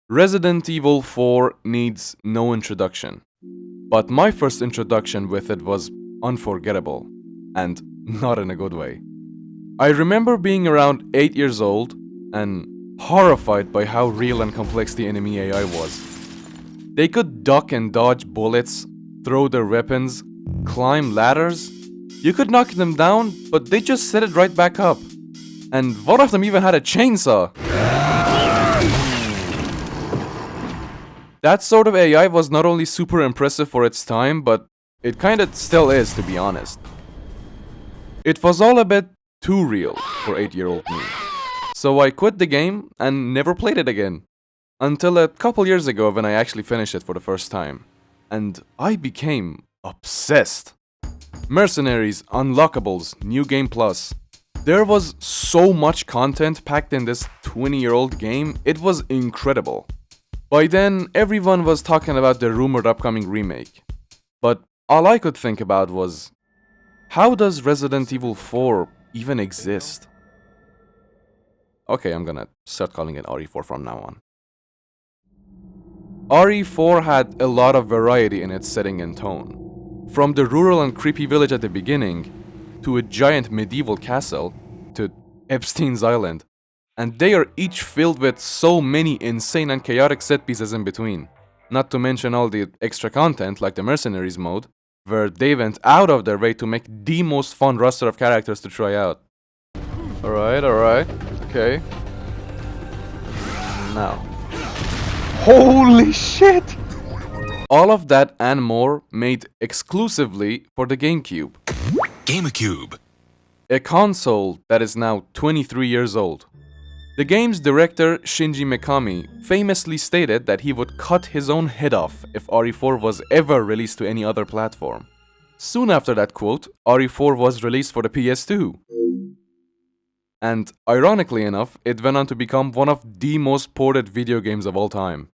Resident Evil 4 needs no introduction, but my first introduction with it was unforgettable, and not in a good way. I remember being around 8 years old and horrified by how real and complex the enemy AI was. They could duck and dodge bullets, throw their weapons, climb ladders. You could knock them down, but they just set it right back up. And one of them even had a chainsaw. That sort of AI was not only super impressive for its time, but it kinda still is, to be honest. It was all a bit too real for 8-year-old me. So I quit the game and never played it again. Until a couple years ago when I actually finished it for the first time. And I became obsessed. Mercenaries, unlockables, new game plus. There was so much content packed in this 20-year-old game, it was incredible. By then, everyone was talking about the rumored upcoming remake. But all I could think about was, how does Resident Evil 4 even exist? Okay, I'm gonna start calling it RE4 from now on. RE4 had a lot of variety in its setting and tone. From the rural and creepy village at the beginning, to a giant medieval castle, to Epstein's Island. And they are each filled with so many insane and chaotic set pieces in between. Not to mention all the extra content like the Mercenaries mode, where they went out of their way to make the most fun roster of characters to try out. Alright, okay. Now. Holy shit! All of that and more made exclusively for the GameCube. GameCube. A console that is now 23 years old. The game's director, Shinji Mikami, famously stated that he would cut his own head off if RE4 was ever released to any other platform. Soon after that quote, RE4 was released for the PS2. And ironically enough, it went on to become one of the most ported video games of all time.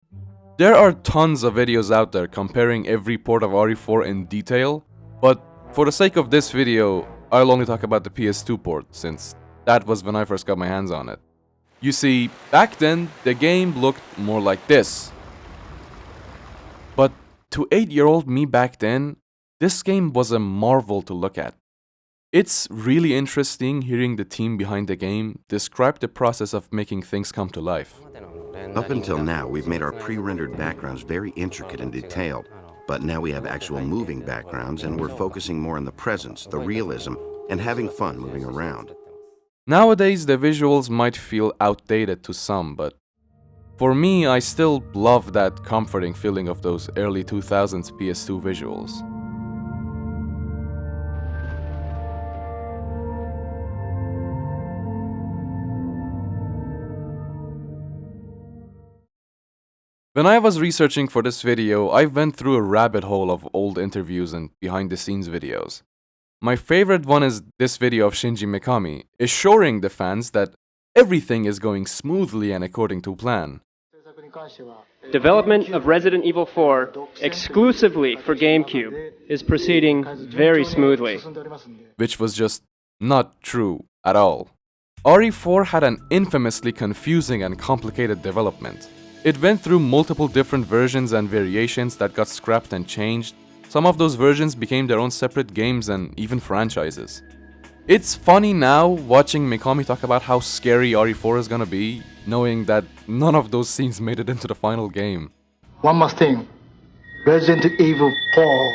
There are tons of videos out there comparing every port of RE4 in detail, but for the sake of this video, I'll only talk about the PS2 port, since that was when I first got my hands on it. You see, back then, the game looked more like this. But to 8-year-old me back then, this game was a marvel to look at. It's really interesting hearing the team behind the game describe the process of making things come to life. Up until now, we've made our pre-rendered backgrounds very intricate and detailed, but now we have actual moving backgrounds and we're focusing more on the presence, the realism, and having fun moving around. Nowadays, the visuals might feel outdated to some, but for me, I still love that comforting feeling of those early 2000s PS2 visuals. When I was researching for this video, I went through a rabbit hole of old interviews and behind-the-scenes videos. My favorite one is this video of Shinji Mikami, assuring the fans that everything is going smoothly and according to plan. Development of Resident Evil 4 exclusively for GameCube is proceeding very smoothly. Which was just not true at all. RE4 had an infamously confusing and complicated development. It went through multiple different versions and variations that got scrapped and changed. Some of those versions became their own separate games and even franchises. It's funny now watching Mikami talk about how scary RE4 is gonna be, knowing that none of those scenes made it into the final game. One more thing, Resident Evil 4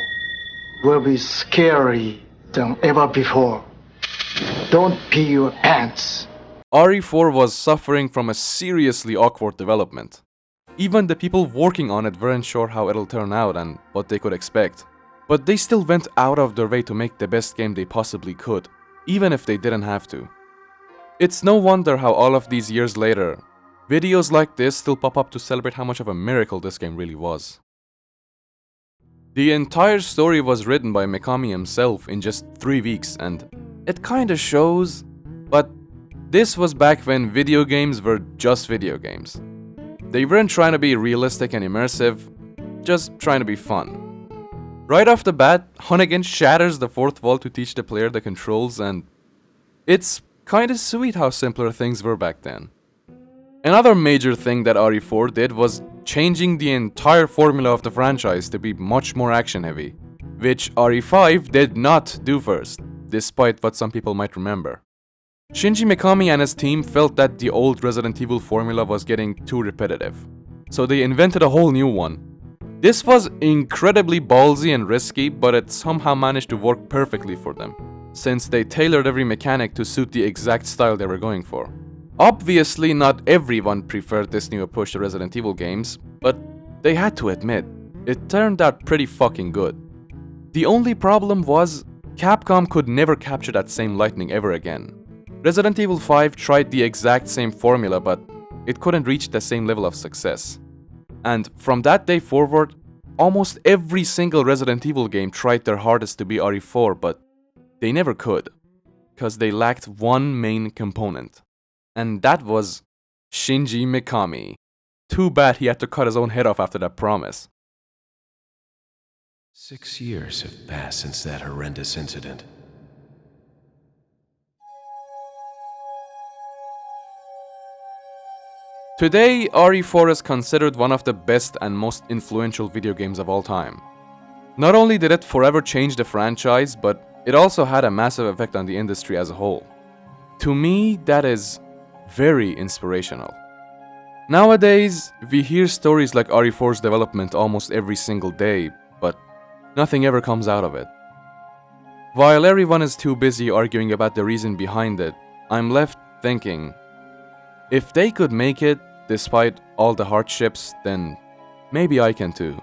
will be scary than ever before. Don't pee your pants. RE4 was suffering from a seriously awkward development. Even the people working on it weren't sure how it'll turn out and what they could expect. But they still went out of their way to make the best game they possibly could, even if they didn't have to. It's no wonder how all of these years later, videos like this still pop up to celebrate how much of a miracle this game really was. The entire story was written by Mikami himself in just 3 weeks, and it kinda shows, but this was back when video games were just video games. They weren't trying to be realistic and immersive, just trying to be fun. Right off the bat, Hunnigan shatters the fourth wall to teach the player the controls, and it's kinda sweet how simpler things were back then. Another major thing that RE4 did was changing the entire formula of the franchise to be much more action heavy, which RE5 did not do first, despite what some people might remember. Shinji Mikami and his team felt that the old Resident Evil formula was getting too repetitive, so they invented a whole new one. This was incredibly ballsy and risky, but it somehow managed to work perfectly for them, since they tailored every mechanic to suit the exact style they were going for. Obviously, not everyone preferred this new approach to Resident Evil games, but they had to admit, it turned out pretty fucking good. The only problem was, Capcom could never capture that same lightning ever again. Resident Evil 5 tried the exact same formula, but it couldn't reach the same level of success. And from that day forward, almost every single Resident Evil game tried their hardest to be RE4, but they never could, because they lacked one main component. And that was Shinji Mikami. Too bad he had to cut his own head off after that promise. 6 years have passed since that horrendous incident. Today, RE4 is considered one of the best and most influential video games of all time. Not only did it forever change the franchise, but it also had a massive effect on the industry as a whole. To me, that is very inspirational. Nowadays, we hear stories like RE4's development almost every single day, but nothing ever comes out of it. While everyone is too busy arguing about the reason behind it, I'm left thinking, if they could make it despite all the hardships, then maybe I can too.